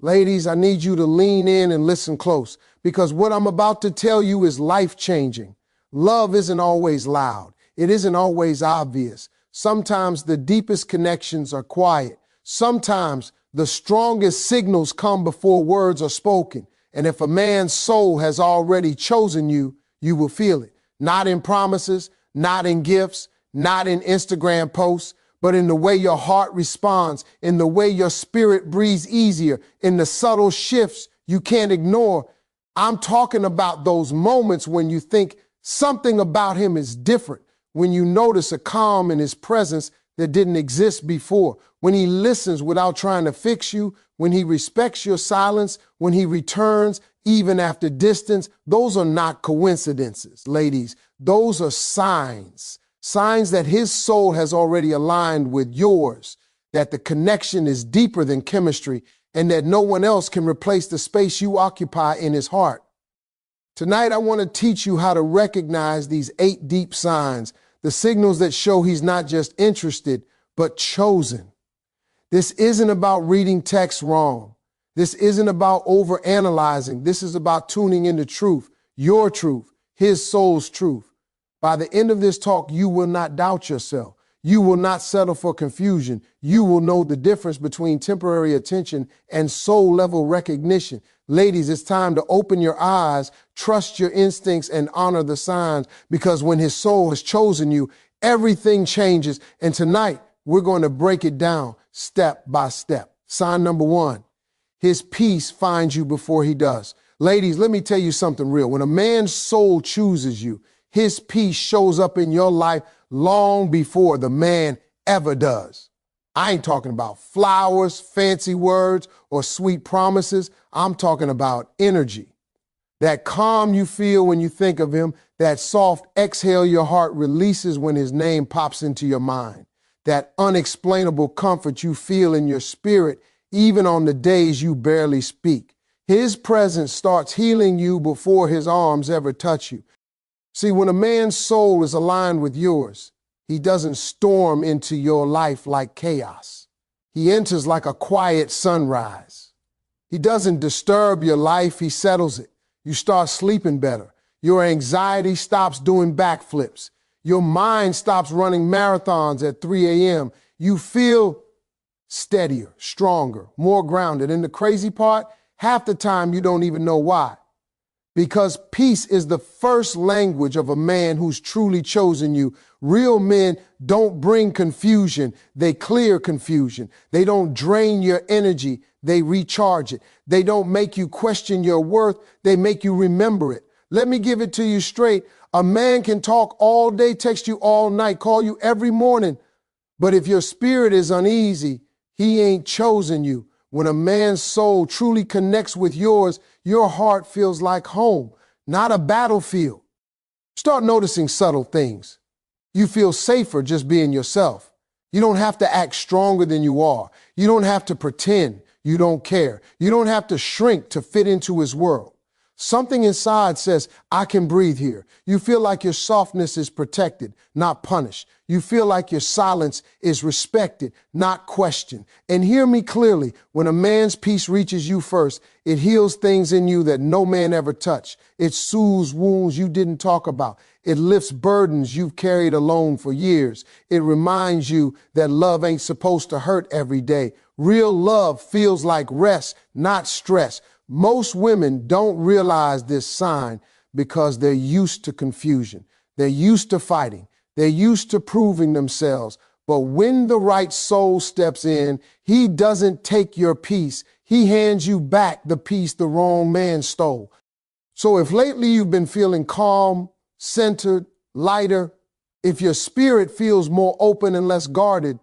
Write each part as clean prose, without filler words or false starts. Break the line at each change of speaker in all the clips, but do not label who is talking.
Ladies, I need you to lean in and listen close, because what I'm about to tell you is life-changing. Love isn't always loud. It isn't always obvious. Sometimes the deepest connections are quiet. Sometimes the strongest signals come before words are spoken. And if a man's soul has already chosen you, you will feel it. Not in promises, not in gifts, not in Instagram posts, but in the way your heart responds, in the way your spirit breathes easier, in the subtle shifts you can't ignore. I'm talking about those moments when you think something about him is different, when you notice a calm in his presence that didn't exist before, when he listens without trying to fix you, when he respects your silence, when he returns even after distance. Those are not coincidences, ladies. Those are signs. Signs that his soul has already aligned with yours, that the connection is deeper than chemistry, and that no one else can replace the space you occupy in his heart. Tonight, I want to teach you how to recognize these 8 deep signs, the signals that show he's not just interested, but chosen. This isn't about reading text wrong. This isn't about overanalyzing. This is about tuning into truth, your truth, his soul's truth. By the end of this talk, you will not doubt yourself. You will not settle for confusion. You will know the difference between temporary attention and soul-level recognition. Ladies, it's time to open your eyes, trust your instincts, and honor the signs, because when his soul has chosen you, everything changes. And tonight, we're going to break it down step by step. Sign number 1, his peace finds you before he does. Ladies, let me tell you something real. When a man's soul chooses you, his peace shows up in your life long before the man ever does. I ain't talking about flowers, fancy words, or sweet promises. I'm talking about energy. That calm you feel when you think of him, that soft exhale your heart releases when his name pops into your mind, that unexplainable comfort you feel in your spirit, even on the days you barely speak. His presence starts healing you before his arms ever touch you. See, when a man's soul is aligned with yours, he doesn't storm into your life like chaos. He enters like a quiet sunrise. He doesn't disturb your life, he settles it. You start sleeping better. Your anxiety stops doing backflips. Your mind stops running marathons at 3 a.m. You feel steadier, stronger, more grounded. And the crazy part, half the time you don't even know why. Because peace is the first language of a man who's truly chosen you. Real men don't bring confusion, they clear confusion. They don't drain your energy, they recharge it. They don't make you question your worth, they make you remember it. Let me give it to you straight. A man can talk all day, text you all night, call you every morning. But if your spirit is uneasy, he ain't chosen you. When a man's soul truly connects with yours, your heart feels like home, not a battlefield. Start noticing subtle things. You feel safer just being yourself. You don't have to act stronger than you are. You don't have to pretend you don't care. You don't have to shrink to fit into his world. Something inside says, I can breathe here. You feel like your softness is protected, not punished. You feel like your silence is respected, not questioned. And hear me clearly, when a man's peace reaches you first, it heals things in you that no man ever touched. It soothes wounds you didn't talk about. It lifts burdens you've carried alone for years. It reminds you that love ain't supposed to hurt every day. Real love feels like rest, not stress. Most women don't realize this sign because they're used to confusion. They're used to fighting. They're used to proving themselves. But when the right soul steps in, he doesn't take your peace. He hands you back the peace the wrong man stole. So if lately you've been feeling calm, centered, lighter, if your spirit feels more open and less guarded,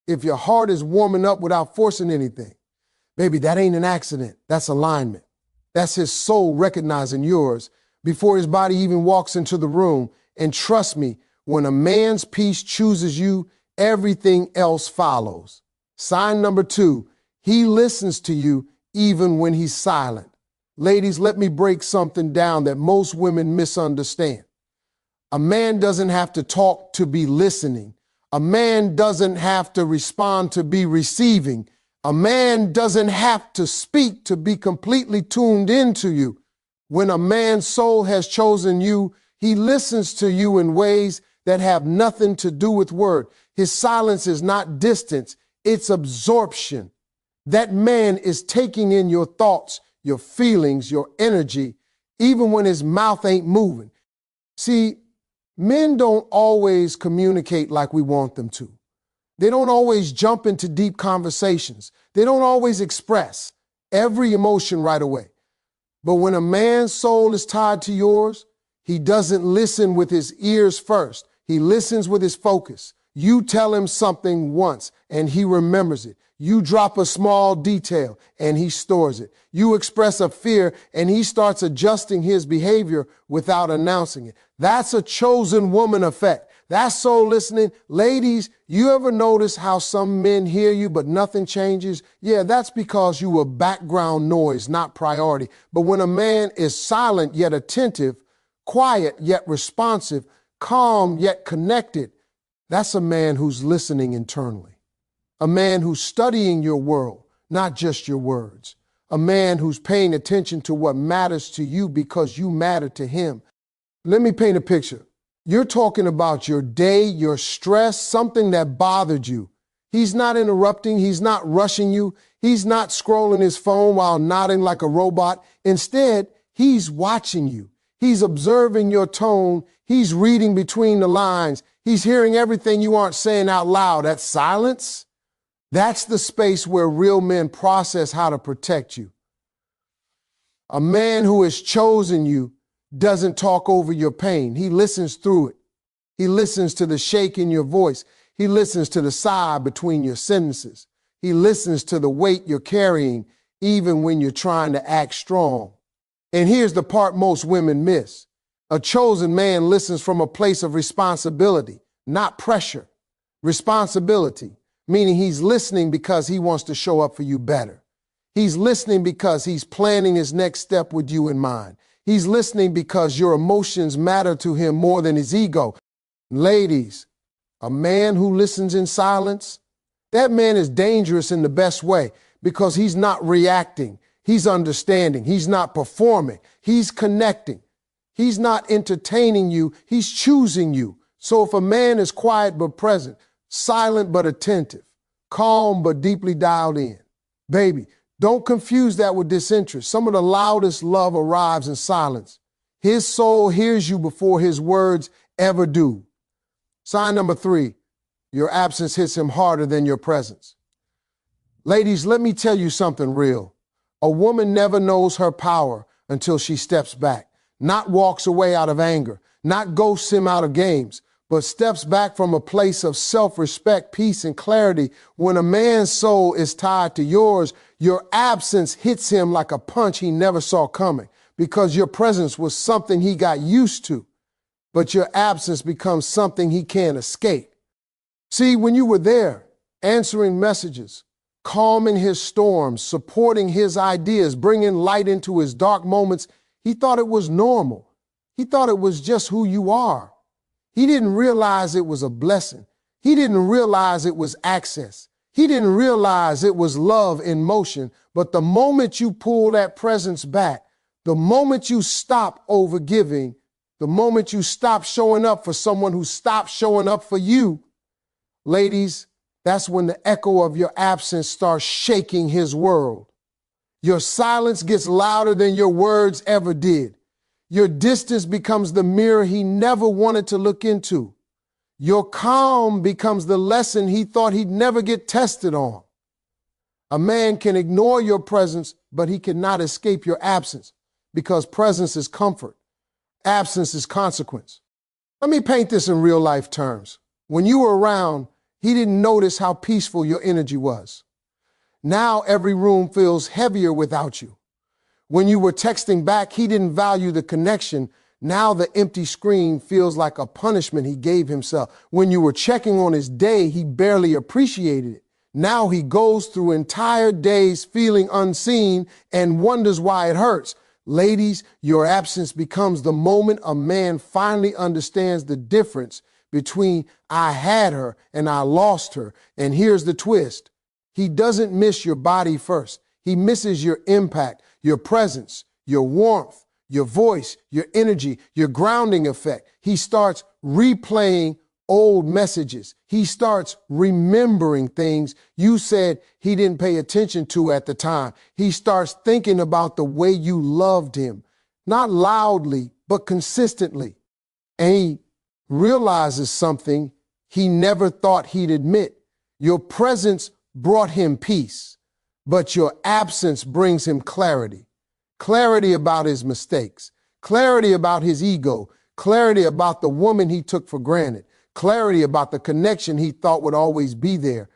if your heart is warming up without forcing anything, baby, that ain't an accident. That's alignment. That's his soul recognizing yours before his body even walks into the room. And trust me, when a man's peace chooses you, everything else follows. Sign number 2, he listens to you even when he's silent. Ladies, let me break something down that most women misunderstand. A man doesn't have to talk to be listening. A man doesn't have to respond to be receiving. A man doesn't have to speak to be completely tuned into you. When a man's soul has chosen you, he listens to you in ways that have nothing to do with word. His silence is not distance, it's absorption. That man is taking in your thoughts, your feelings, your energy, even when his mouth ain't moving. See, men don't always communicate like we want them to. They don't always jump into deep conversations. They don't always express every emotion right away. But when a man's soul is tied to yours, he doesn't listen with his ears first. He listens with his focus. You tell him something once and he remembers it. You drop a small detail and he stores it. You express a fear and he starts adjusting his behavior without announcing it. That's a chosen woman effect. That's soul listening. Ladies, you ever notice how some men hear you but nothing changes? Yeah, that's because you were background noise, not priority. But when a man is silent yet attentive, quiet yet responsive, calm yet connected, that's a man who's listening internally. A man who's studying your world, not just your words. A man who's paying attention to what matters to you because you matter to him. Let me paint a picture. You're talking about your day, your stress, something that bothered you. He's not interrupting. He's not rushing you. He's not scrolling his phone while nodding like a robot. Instead, he's watching you. He's observing your tone. He's reading between the lines. He's hearing everything you aren't saying out loud. That's silence. That's the space where real men process how to protect you. A man who has chosen you doesn't talk over your pain. He listens through it. He listens to the shake in your voice. He listens to the sigh between your sentences. He listens to the weight you're carrying, even when you're trying to act strong. And here's the part most women miss. A chosen man listens from a place of responsibility, not pressure. Responsibility, meaning he's listening because he wants to show up for you better. He's listening because he's planning his next step with you in mind. He's listening because your emotions matter to him more than his ego. Ladies, a man who listens in silence, that man is dangerous in the best way because he's not reacting. He's understanding. He's not performing. He's connecting. He's not entertaining you. He's choosing you. So if a man is quiet but present, silent but attentive, calm but deeply dialed in, baby, don't confuse that with disinterest. Some of the loudest love arrives in silence. His soul hears you before his words ever do. Sign number 3, your absence hits him harder than your presence. Ladies, let me tell you something real. A woman never knows her power until she steps back, not walks away out of anger, not ghosts him out of games, but steps back from a place of self-respect, peace, and clarity. When a man's soul is tied to yours, your absence hits him like a punch he never saw coming because your presence was something he got used to, but your absence becomes something he can't escape. See, when you were there, answering messages, calming his storms, supporting his ideas, bringing light into his dark moments, he thought it was normal. He thought it was just who you are. He didn't realize it was a blessing. He didn't realize it was access. He didn't realize it was love in motion. But the moment you pull that presence back, the moment you stop overgiving, the moment you stop showing up for someone who stopped showing up for you, ladies, that's when the echo of your absence starts shaking his world. Your silence gets louder than your words ever did. Your distance becomes the mirror he never wanted to look into. Your calm becomes the lesson he thought he'd never get tested on. A man can ignore your presence, but he cannot escape your absence because presence is comfort. Absence is consequence. Let me paint this in real life terms. When you were around, he didn't notice how peaceful your energy was. Now every room feels heavier without you. When you were texting back, he didn't value the connection. Now the empty screen feels like a punishment he gave himself. When you were checking on his day, he barely appreciated it. Now he goes through entire days feeling unseen and wonders why it hurts. Ladies, your absence becomes the moment a man finally understands the difference between I had her and I lost her. And here's the twist. He doesn't miss your body first. He misses your impact, your presence, your warmth, your voice, your energy, your grounding effect. He starts replaying old messages. He starts remembering things you said he didn't pay attention to at the time. He starts thinking about the way you loved him, not loudly, but consistently. And he realizes something he never thought he'd admit. Your presence brought him peace, but your absence brings him clarity. Clarity about his mistakes, clarity about his ego, clarity about the woman he took for granted, clarity about the connection he thought would always be there.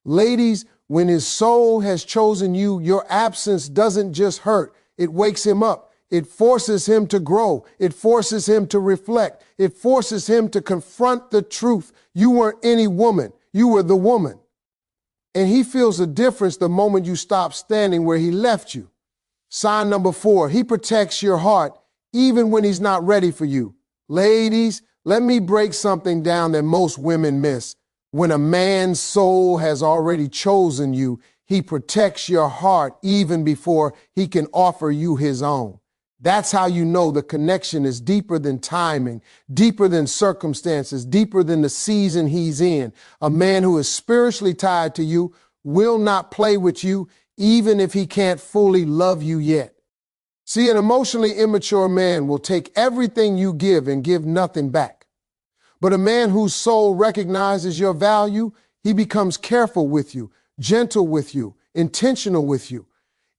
Ladies, when his soul has chosen you, your absence doesn't just hurt. It wakes him up. It forces him to grow. It forces him to reflect. It forces him to confront the truth. You weren't any woman. You were the woman. And he feels a difference the moment you stop standing where he left you. Sign number 4, he protects your heart even when he's not ready for you. Ladies, let me break something down that most women miss. When a man's soul has already chosen you, he protects your heart even before he can offer you his own. That's how you know the connection is deeper than timing, deeper than circumstances, deeper than the season he's in. A man who is spiritually tied to you will not play with you even if he can't fully love you yet. See, an emotionally immature man will take everything you give and give nothing back. But a man whose soul recognizes your value, he becomes careful with you, gentle with you, intentional with you.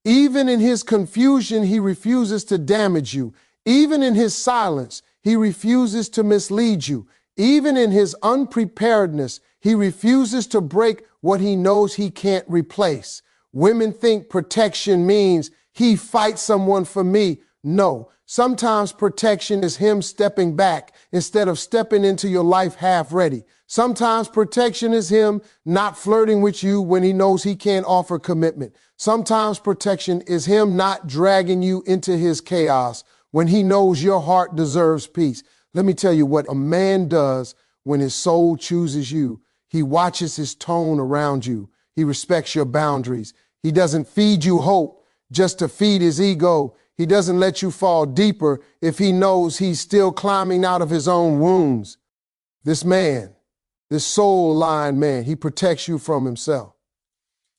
Even in his confusion, he refuses to damage you. Even in his silence, he refuses to mislead you. Even in his unpreparedness, he refuses to break what he knows he can't replace. Women think protection means he fights someone for me. No, sometimes protection is him stepping back instead of stepping into your life half ready. Sometimes protection is him not flirting with you when he knows he can't offer commitment. Sometimes protection is him not dragging you into his chaos when he knows your heart deserves peace. Let me tell you what a man does when his soul chooses you. He watches his tone around you. He respects your boundaries. He doesn't feed you hope just to feed his ego. He doesn't let you fall deeper if he knows he's still climbing out of his own wounds. This man, this soul-aligned man, he protects you from himself.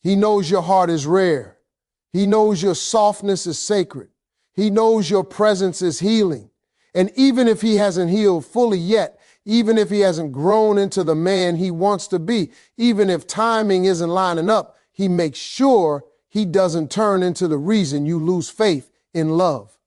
He knows your heart is rare. He knows your softness is sacred. He knows your presence is healing. And even if he hasn't healed fully yet, even if he hasn't grown into the man he wants to be, even if timing isn't lining up, he makes sure he doesn't turn into the reason you lose faith in love.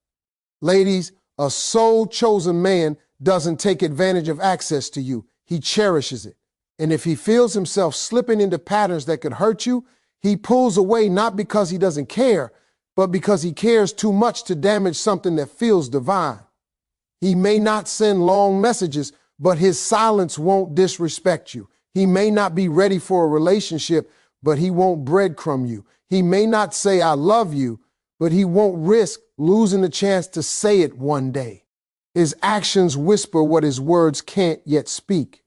Ladies, a soul-chosen man doesn't take advantage of access to you. He cherishes it. And if he feels himself slipping into patterns that could hurt you, he pulls away not because he doesn't care, but because he cares too much to damage something that feels divine. He may not send long messages, but his silence won't disrespect you. He may not be ready for a relationship, but he won't breadcrumb you. He may not say, I love you, but he won't risk losing the chance to say it one day. His actions whisper what his words can't yet speak.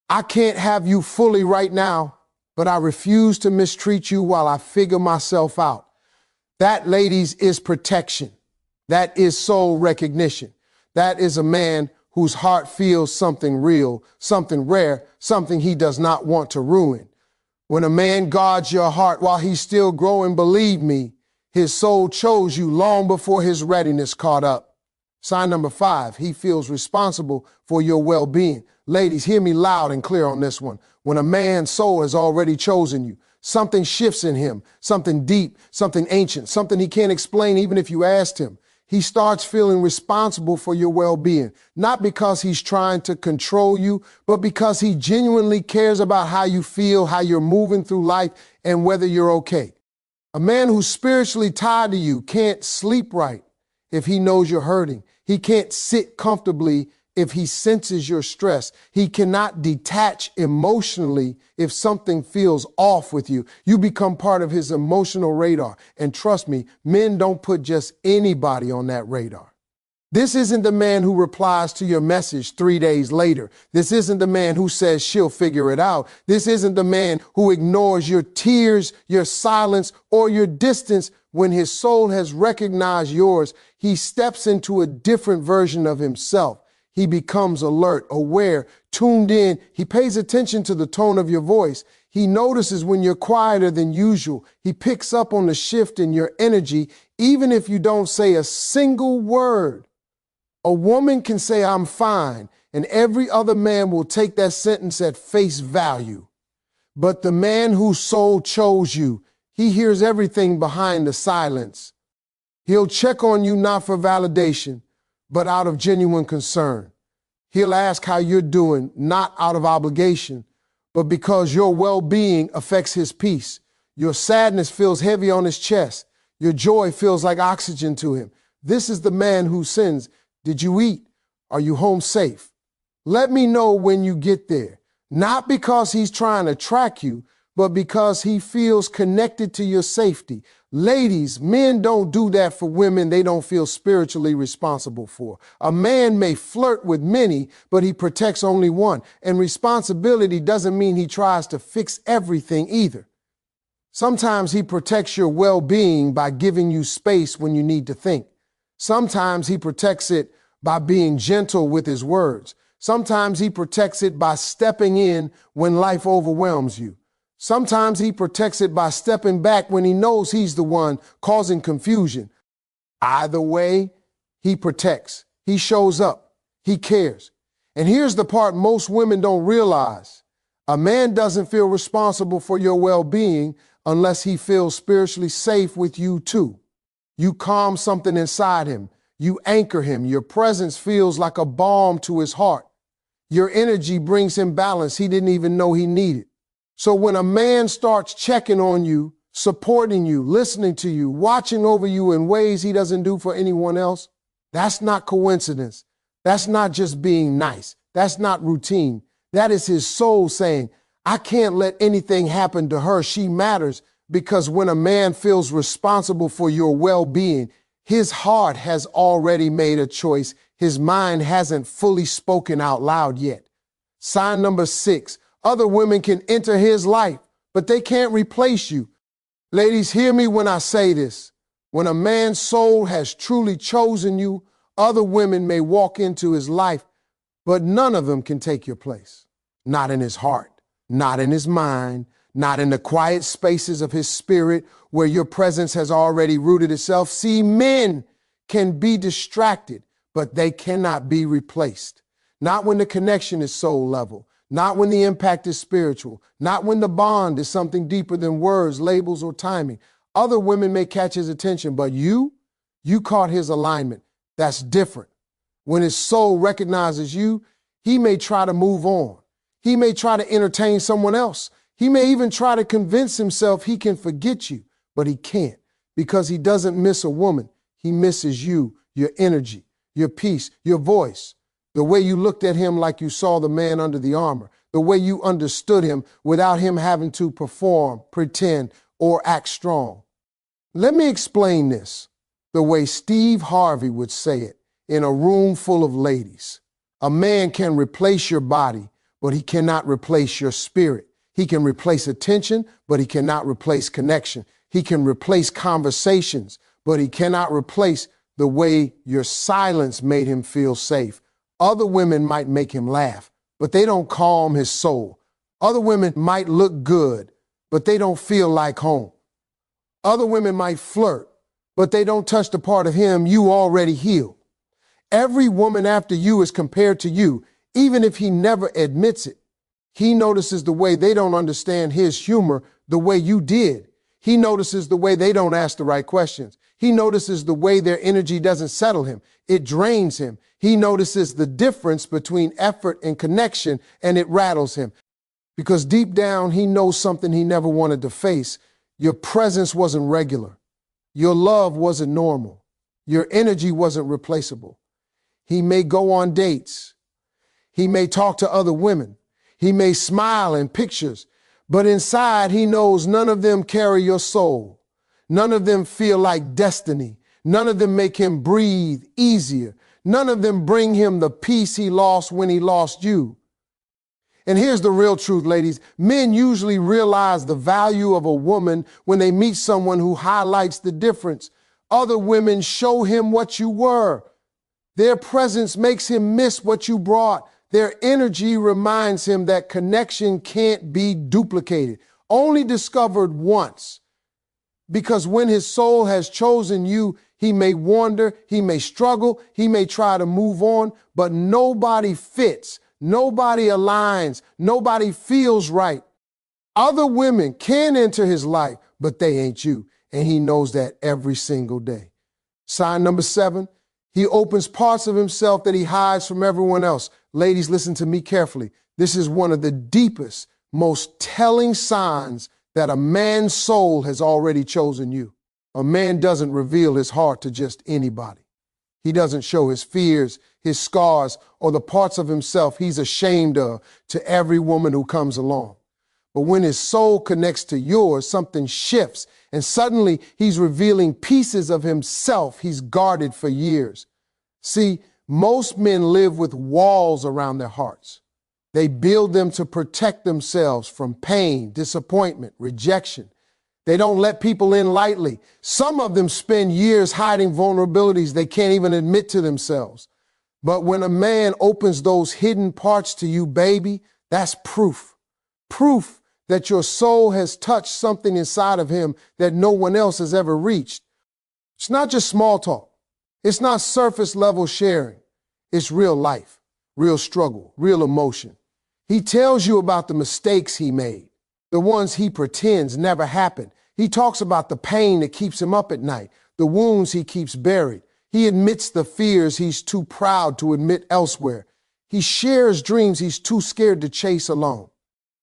I can't have you fully right now, but I refuse to mistreat you while I figure myself out. That, ladies, is protection. That is soul recognition. That is a man whose heart feels something real, something rare, something he does not want to ruin. When a man guards your heart while he's still growing, believe me, his soul chose you long before his readiness caught up. Sign number 5, he feels responsible for your well-being. Ladies, hear me loud and clear on this one. When a man's soul has already chosen you, something shifts in him, something deep, something ancient, something he can't explain even if you asked him. He starts feeling responsible for your well-being, not because he's trying to control you, but because he genuinely cares about how you feel, how you're moving through life, and whether you're okay. A man who's spiritually tied to you can't sleep right if he knows you're hurting. He can't sit comfortably if he senses your stress. He cannot detach emotionally if something feels off with you. You become part of his emotional radar. And trust me, men don't put just anybody on that radar. This isn't the man who replies to your message 3 days later. This isn't the man who says she'll figure it out. This isn't the man who ignores your tears, your silence, or your distance. When his soul has recognized yours, he steps into a different version of himself. He becomes alert, aware, tuned in. He pays attention to the tone of your voice. He notices when you're quieter than usual. He picks up on the shift in your energy, even if you don't say a single word. A woman can say, "I'm fine," and every other man will take that sentence at face value. But the man whose soul chose you, he hears everything behind the silence. He'll check on you not for validation, but out of genuine concern. He'll ask how you're doing, not out of obligation, but because your well-being affects his peace. Your sadness feels heavy on his chest. Your joy feels like oxygen to him. This is the man who sends, "Did you eat? Are you home safe? Let me know when you get there." Not because he's trying to track you, but because he feels connected to your safety. Ladies, men don't do that for women they don't feel spiritually responsible for. A man may flirt with many, but he protects only one. And responsibility doesn't mean he tries to fix everything either. Sometimes he protects your well-being by giving you space when you need to think. Sometimes he protects it by being gentle with his words. Sometimes he protects it by stepping in when life overwhelms you. Sometimes he protects it by stepping back when he knows he's the one causing confusion. Either way, he protects. He shows up. He cares. And here's the part most women don't realize. A man doesn't feel responsible for your well-being unless he feels spiritually safe with you too. You calm something inside him. You anchor him. Your presence feels like a balm to his heart. Your energy brings him balance he didn't even know he needed. So when a man starts checking on you, supporting you, listening to you, watching over you in ways he doesn't do for anyone else, that's not coincidence. That's not just being nice. That's not routine. That is his soul saying, "I can't let anything happen to her. She matters." Because when a man feels responsible for your well-being, his heart has already made a choice. His mind hasn't fully spoken out loud yet. Sign number 6, other women can enter his life, but they can't replace you. Ladies, hear me when I say this. When a man's soul has truly chosen you, other women may walk into his life, but none of them can take your place. Not in his heart, not in his mind, not in the quiet spaces of his spirit where your presence has already rooted itself. See, men can be distracted, but they cannot be replaced. Not when the connection is soul level, not when the impact is spiritual, not when the bond is something deeper than words, labels, or timing. Other women may catch his attention, but you caught his alignment. That's different. When his soul recognizes you, he may try to move on. He may try to entertain someone else. He may even try to convince himself he can forget you, but he can't because he doesn't miss a woman. He misses you, your energy, your peace, your voice, the way you looked at him like you saw the man under the armor, the way you understood him without him having to perform, pretend, or act strong. Let me explain this the way Steve Harvey would say it in a room full of ladies. A man can replace your body, but he cannot replace your spirit. He can replace attention, but he cannot replace connection. He can replace conversations, but he cannot replace the way your silence made him feel safe. Other women might make him laugh, but they don't calm his soul. Other women might look good, but they don't feel like home. Other women might flirt, but they don't touch the part of him you already healed. Every woman after you is compared to you, even if he never admits it. He notices the way they don't understand his humor the way you did. He notices the way they don't ask the right questions. He notices the way their energy doesn't settle him. It drains him. He notices the difference between effort and connection, and it rattles him. Because deep down, he knows something he never wanted to face. Your presence wasn't regular. Your love wasn't normal. Your energy wasn't replaceable. He may go on dates. He may talk to other women. He may smile in pictures, but inside he knows none of them carry your soul. None of them feel like destiny. None of them make him breathe easier. None of them bring him the peace he lost when he lost you. And here's the real truth, ladies. Men usually realize the value of a woman when they meet someone who highlights the difference. Other women show him what you were. Their presence makes him miss what you brought. Their energy reminds him that connection can't be duplicated, only discovered once. Because when his soul has chosen you, he may wander, he may struggle, he may try to move on, but nobody fits, nobody aligns, nobody feels right. Other women can enter his life, but they ain't you, and he knows that every single day. Sign number 7, he opens parts of himself that he hides from everyone else. Ladies, listen to me carefully. This is one of the deepest, most telling signs that a man's soul has already chosen you. A man doesn't reveal his heart to just anybody. He doesn't show his fears, his scars, or the parts of himself he's ashamed of to every woman who comes along. But when his soul connects to yours, something shifts, and suddenly he's revealing pieces of himself he's guarded for years. See, most men live with walls around their hearts. They build them to protect themselves from pain, disappointment, rejection. They don't let people in lightly. Some of them spend years hiding vulnerabilities they can't even admit to themselves. But when a man opens those hidden parts to you, baby, that's proof. Proof that your soul has touched something inside of him that no one else has ever reached. It's not just small talk. It's not surface level sharing. It's real life, real struggle, real emotion. He tells you about the mistakes he made, the ones he pretends never happened. He talks about the pain that keeps him up at night, the wounds he keeps buried. He admits the fears he's too proud to admit elsewhere. He shares dreams he's too scared to chase alone.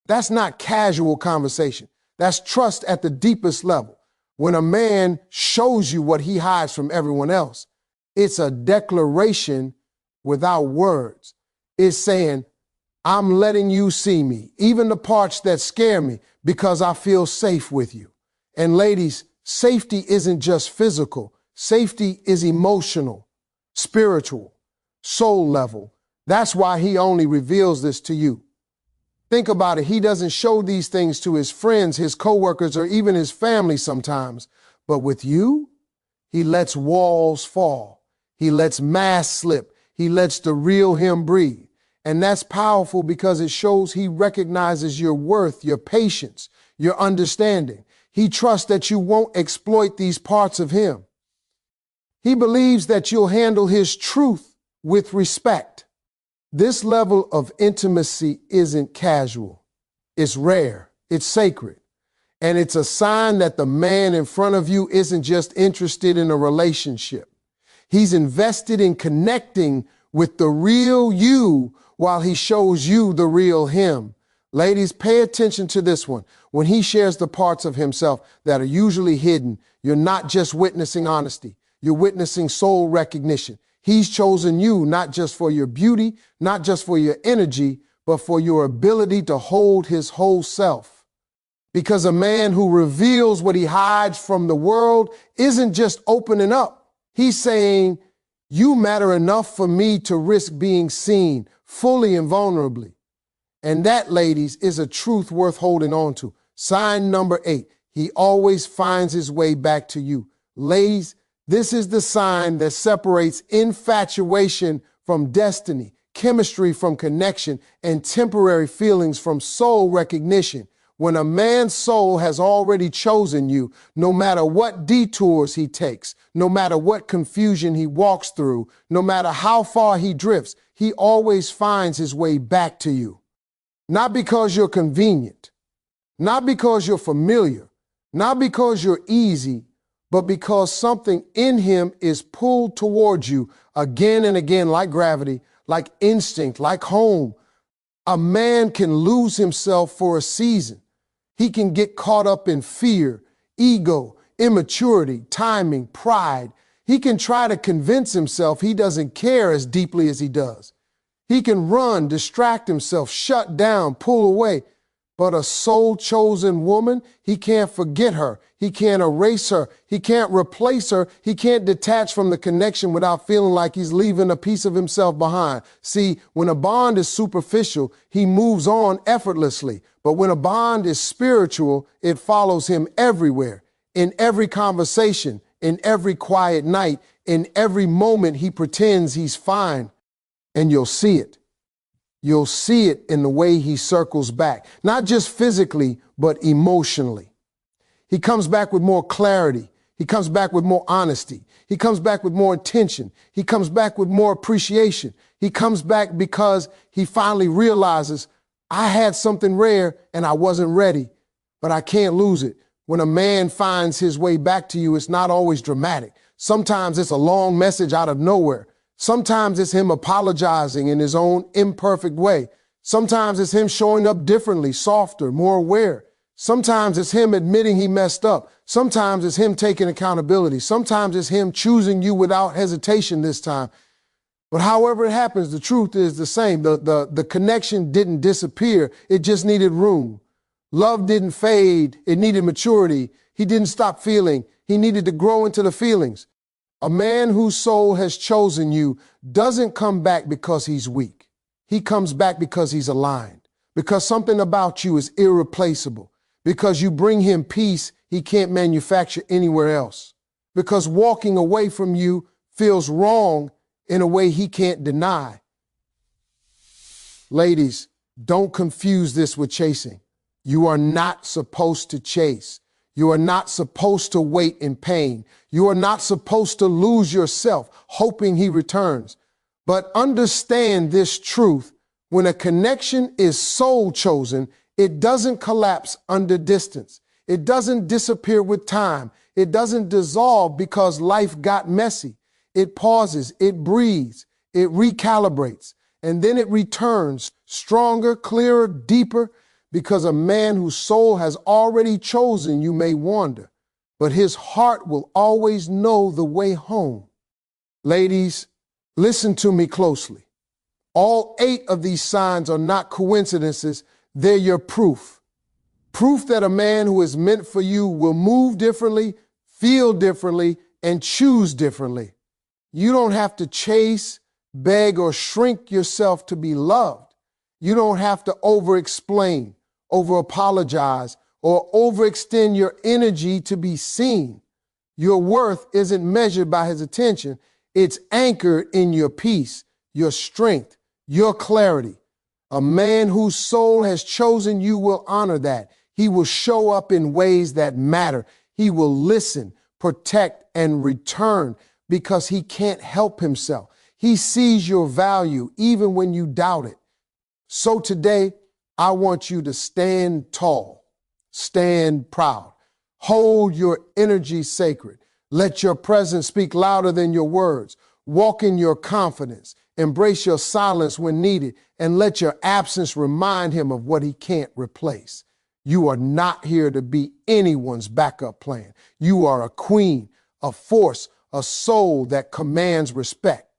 That's not casual conversation. That's trust at the deepest level. When a man shows you what he hides from everyone else, it's a declaration without words. It's saying, I'm letting you see me, even the parts that scare me, because I feel safe with you. And ladies, safety isn't just physical. Safety is emotional, spiritual, soul level. That's why he only reveals this to you. Think about it. He doesn't show these things to his friends, his coworkers, or even his family sometimes. But with you, he lets walls fall. He lets masks slip. He lets the real him breathe. And that's powerful because it shows he recognizes your worth, your patience, your understanding. He trusts that you won't exploit these parts of him. He believes that you'll handle his truth with respect. This level of intimacy isn't casual. It's rare. It's sacred. And it's a sign that the man in front of you isn't just interested in a relationship. He's invested in connecting with the real you while he shows you the real him. Ladies, pay attention to this one. When he shares the parts of himself that are usually hidden, you're not just witnessing honesty. You're witnessing soul recognition. He's chosen you not just for your beauty, not just for your energy, but for your ability to hold his whole self. Because a man who reveals what he hides from the world isn't just opening up. He's saying, you matter enough for me to risk being seen fully and vulnerably. And that, ladies, is a truth worth holding on to. Sign number 8, he always finds his way back to you. Ladies, this is the sign that separates infatuation from destiny, chemistry from connection, and temporary feelings from soul recognition. When a man's soul has already chosen you, no matter what detours he takes, no matter what confusion he walks through, no matter how far he drifts, he always finds his way back to you. Not because you're convenient, not because you're familiar, not because you're easy, but because something in him is pulled towards you again and again like gravity, like instinct, like home. A man can lose himself for a season. He can get caught up in fear, ego, immaturity, timing, pride. He can try to convince himself he doesn't care as deeply as he does. He can run, distract himself, shut down, pull away. But a soul-chosen woman, he can't forget her. He can't erase her. He can't replace her. He can't detach from the connection without feeling like he's leaving a piece of himself behind. See, when a bond is superficial, he moves on effortlessly. But when a bond is spiritual, it follows him everywhere, in every conversation, in every quiet night, in every moment he pretends he's fine. And you'll see it. You'll see it in the way he circles back, not just physically, but emotionally. He comes back with more clarity. He comes back with more honesty. He comes back with more intention. He comes back with more appreciation. He comes back because he finally realizes, I had something rare and I wasn't ready, but I can't lose it. When a man finds his way back to you, it's not always dramatic. Sometimes it's a long message out of nowhere. Sometimes it's him apologizing in his own imperfect way. Sometimes it's him showing up differently, softer, more aware. Sometimes it's him admitting he messed up. Sometimes it's him taking accountability. Sometimes it's him choosing you without hesitation this time. But however it happens, the truth is the same. The connection didn't disappear. It just needed room. Love didn't fade. It needed maturity. He didn't stop feeling. He needed to grow into the feelings. A man whose soul has chosen you doesn't come back because he's weak. He comes back because he's aligned, because something about you is irreplaceable, because you bring him peace he can't manufacture anywhere else, because walking away from you feels wrong in a way he can't deny. Ladies, don't confuse this with chasing. You are not supposed to chase. You are not supposed to wait in pain. You are not supposed to lose yourself hoping he returns. But understand this truth. When a connection is soul chosen, it doesn't collapse under distance. It doesn't disappear with time. It doesn't dissolve because life got messy. It pauses, it breathes, it recalibrates, and then it returns stronger, clearer, deeper, because a man whose soul has already chosen you may wander, but his heart will always know the way home. Ladies, listen to me closely. All 8 of these signs are not coincidences. They're your proof. Proof that a man who is meant for you will move differently, feel differently, and choose differently. You don't have to chase, beg, or shrink yourself to be loved. You don't have to over-explain, over-apologize, or overextend your energy to be seen. Your worth isn't measured by his attention. It's anchored in your peace, your strength, your clarity. A man whose soul has chosen you will honor that. He will show up in ways that matter. He will listen, protect, and return because he can't help himself. He sees your value even when you doubt it. So today, I want you to stand tall, stand proud, hold your energy sacred. Let your presence speak louder than your words. Walk in your confidence. Embrace your silence when needed, and let your absence remind him of what he can't replace. You are not here to be anyone's backup plan. You are a queen, a force, a soul that commands respect.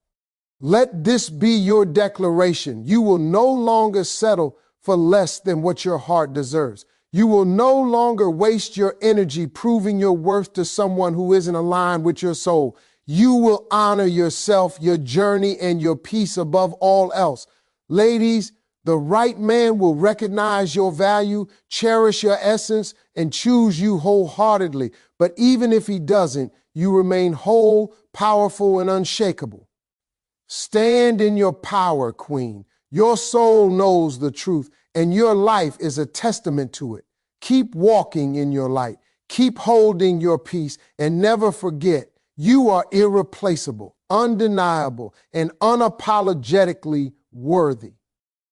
Let this be your declaration. You will no longer settle for less than what your heart deserves. You will no longer waste your energy proving your worth to someone who isn't aligned with your soul. You will honor yourself, your journey, and your peace above all else. Ladies, the right man will recognize your value, cherish your essence, and choose you wholeheartedly. But even if he doesn't, you remain whole, powerful, and unshakable. Stand in your power, queen. Your soul knows the truth, and your life is a testament to it. Keep walking in your light. Keep holding your peace, and never forget, you are irreplaceable, undeniable, and unapologetically worthy.